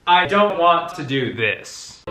I don't want to do this.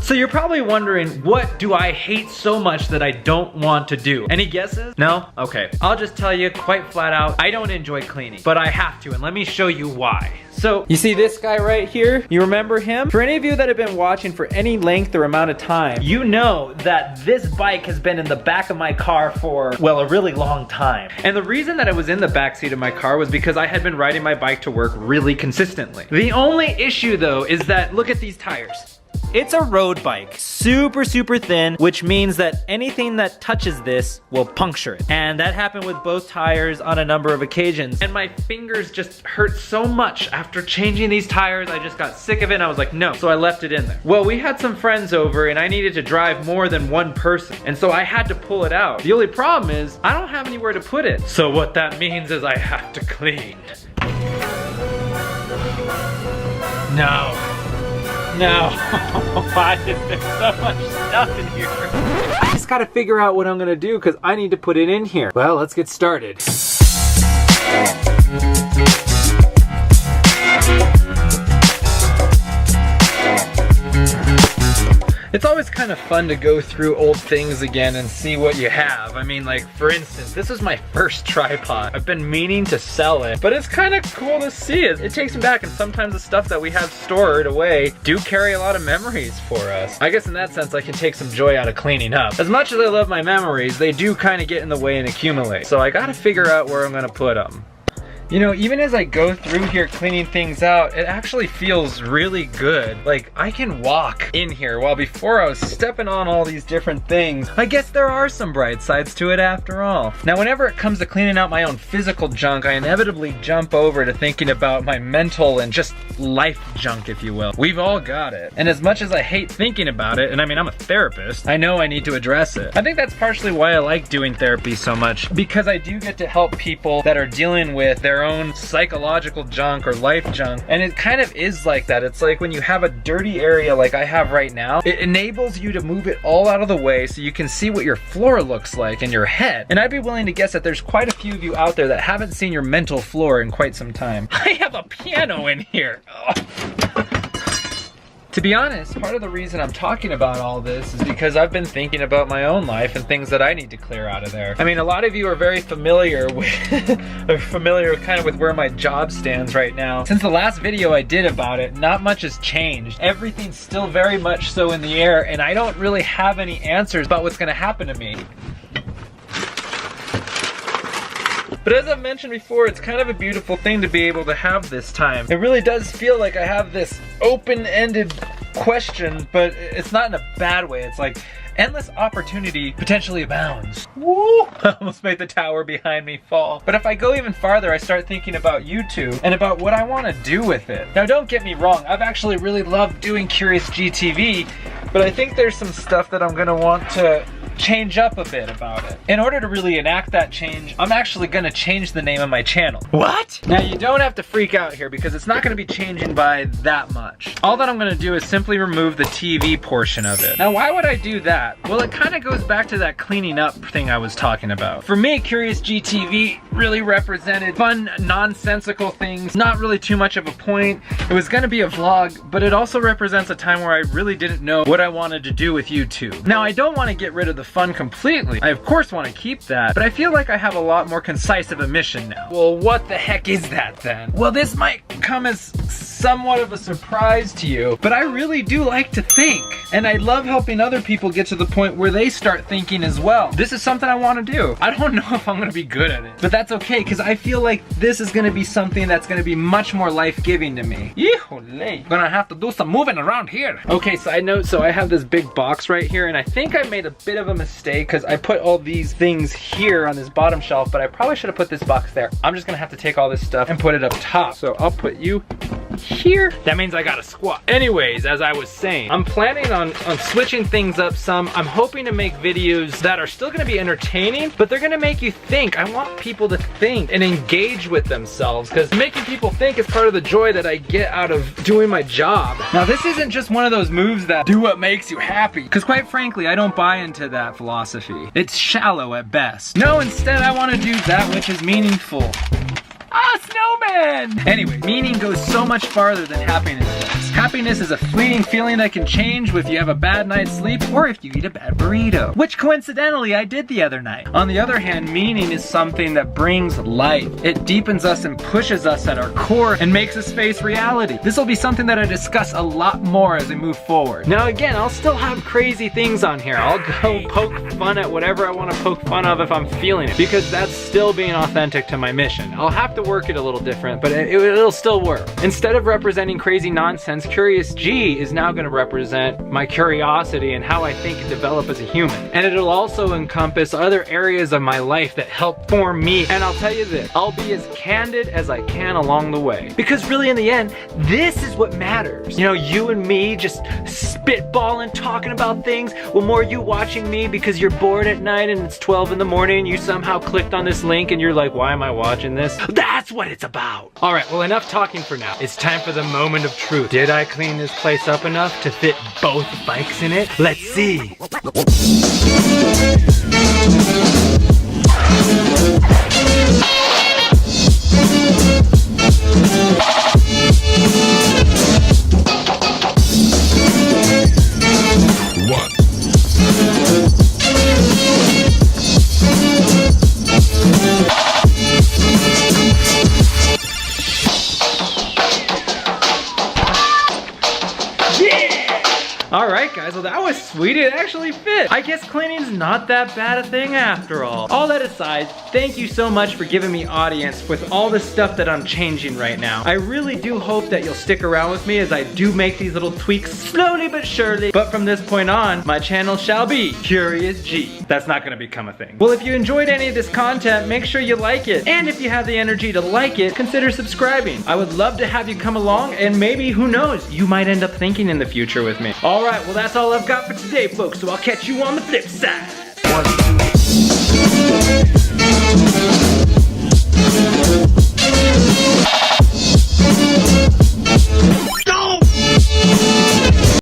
So you're probably wondering, what do I hate so much that I don't want to do? Any guesses? No? Okay. I'll just tell you quite flat out, I don't enjoy cleaning, but I have to, and let me show you why. So, you see this guy right here? You remember him? For any of you that have been watching for any length or amount of time, you know that this bike has been in the back of my car for, well, a really long time. And the reason that it was in the back seat of my car was because I had been riding my bike to work really consistently. The only issue though is that, look at these tires. It's a road bike, super thin, which means that anything that touches this will puncture it. And that happened with both tires on a number of occasions. And my fingers just hurt so much after changing these tires. I just got sick of it and I was like, no. So I left it in there. Well, we had some friends over and I needed to drive more than one person. And so I had to pull it out. The only problem is I don't have anywhere to put it. So what that means is I have to clean. No, why is there so much stuff in here? I just gotta figure out what I'm gonna do because I need to put it in here. Well, let's get started. It's always kind of fun to go through old things again and see what you have. I mean, like, for instance, this is my first tripod. I've been meaning to sell it, but it's kind of cool to see it. It takes me back, and sometimes the stuff that we have stored away do carry a lot of memories for us. I guess in that sense, I can take some joy out of cleaning up. As much as I love my memories, they do kind of get in the way and accumulate. So I gotta figure out where I'm gonna put them. You know, even as I go through here cleaning things out, it actually feels really good. Like, I can walk in here, while before I was stepping on all these different things. I guess there are some bright sides to it after all. Now, whenever it comes to cleaning out my own physical junk, I inevitably jump over to thinking about my mental and just life junk, if you will. We've all got it. And as much as I hate thinking about it, and I mean, I'm a therapist, I know I need to address it. I think that's partially why I like doing therapy so much, because I do get to help people that are dealing with their own psychological junk or life junk. And it kind of is like that. It's like when you have a dirty area like I have right now, it enables you to move it all out of the way so you can see what your floor looks like in your head. And I'd be willing to guess that there's quite a few of you out there that haven't seen your mental floor in quite some time. I have a piano in here. To be honest, part of the reason I'm talking about all this is because I've been thinking about my own life and things that I need to clear out of there. I mean, a lot of you are very familiar with, kind of with where my job stands right now. Since the last video I did about it, not much has changed. Everything's still very much so in the air, and I don't really have any answers about what's gonna happen to me. But as I've mentioned before, it's kind of a beautiful thing to be able to have this time. It really does feel like I have this open-ended question, but it's not in a bad way. It's like endless opportunity potentially abounds. Woo! I almost made the tower behind me fall. But if I go even farther, I start thinking about YouTube and about what I want to do with it. Now, don't get me wrong. I've actually really loved doing KuriousG TV, but I think there's some stuff that I'm going to want to change up a bit about it. In order to really enact that change, I'm actually gonna change the name of my channel. What? Now, you don't have to freak out here because it's not gonna be changing by that much. All that I'm gonna do is simply remove the TV portion of it. Now, why would I do that? Well, it kind of goes back to that cleaning up thing I was talking about. For me, KuriousG TV really represented fun, nonsensical things, not really too much of a point. It was gonna be a vlog, but it also represents a time where I really didn't know what I wanted to do with YouTube. Now, I don't want to get rid of the fun completely. I of course want to keep that, but I feel like I have a lot more concise of a mission now. Well, what the heck is that then? Well, this might come as somewhat of a surprise to you, but I really do like to think, and I love helping other people get to the point where they start thinking as well. This is something I want to do. I don't know if I'm going to be good at it, but that's okay, because I feel like this is going to be something that's going to be much more life-giving to me. Yee-hoo-lay. Gonna have to do some moving around here. Okay, side note, so I have this big box right here, and I think I made a bit of a mistake because I put all these things here on this bottom shelf, but I probably should have put this box there. I'm just gonna have to take all this stuff and put it up top. So I'll put you here, that means I gotta squat. Anyways, as I was saying, I'm planning on switching things up some. I'm hoping to make videos that are still gonna be entertaining, but they're gonna make you think. I want people to think and engage with themselves, because making people think is part of the joy that I get out of doing my job. Now, this isn't just one of those moves that do what makes you happy, because quite frankly, I don't buy into that philosophy. It's shallow at best. No, instead I want to do that which is meaningful. Ah, snowman! Anyway, meaning goes so much farther than happiness does. Happiness is a fleeting feeling that can change if you have a bad night's sleep or if you eat a bad burrito, which coincidentally I did the other night. On the other hand, meaning is something that brings life. It deepens us and pushes us at our core and makes us face reality. This will be something that I discuss a lot more as we move forward. Now again, I'll still have crazy things on here. I'll go poke fun at whatever I want to poke fun of if I'm feeling it, because that's still being authentic to my mission. I'll have to work it a little different, but it'll still work. Instead of representing crazy nonsense, KuriousG is now going to represent my curiosity and how I think and develop as a human. And it'll also encompass other areas of my life that help form me. And I'll tell you this, I'll be as candid as I can along the way. Because really in the end, this is what matters. You know, you and me just spitballing, talking about things, well, more you watching me because you're bored at night and it's 12 in the morning and you somehow clicked on this link and you're like, why am I watching this? That's what it's about. All right, well, enough talking for now. It's time for the moment of truth. Did I clean this place up enough to fit both bikes in it? Let's see. Alright guys, well that was sweet, it actually fit. I guess cleaning's not that bad a thing after all. All that aside, thank you so much for giving me audience with all the stuff that I'm changing right now. I really do hope that you'll stick around with me as I do make these little tweaks slowly but surely. But from this point on, my channel shall be KuriousG. That's not gonna become a thing. Well, if you enjoyed any of this content, make sure you like it. And if you have the energy to like it, consider subscribing. I would love to have you come along and maybe, who knows, you might end up thinking in the future with me. Alright, well that's all I've got for today, folks, so I'll catch you on the flip side. 1, 2.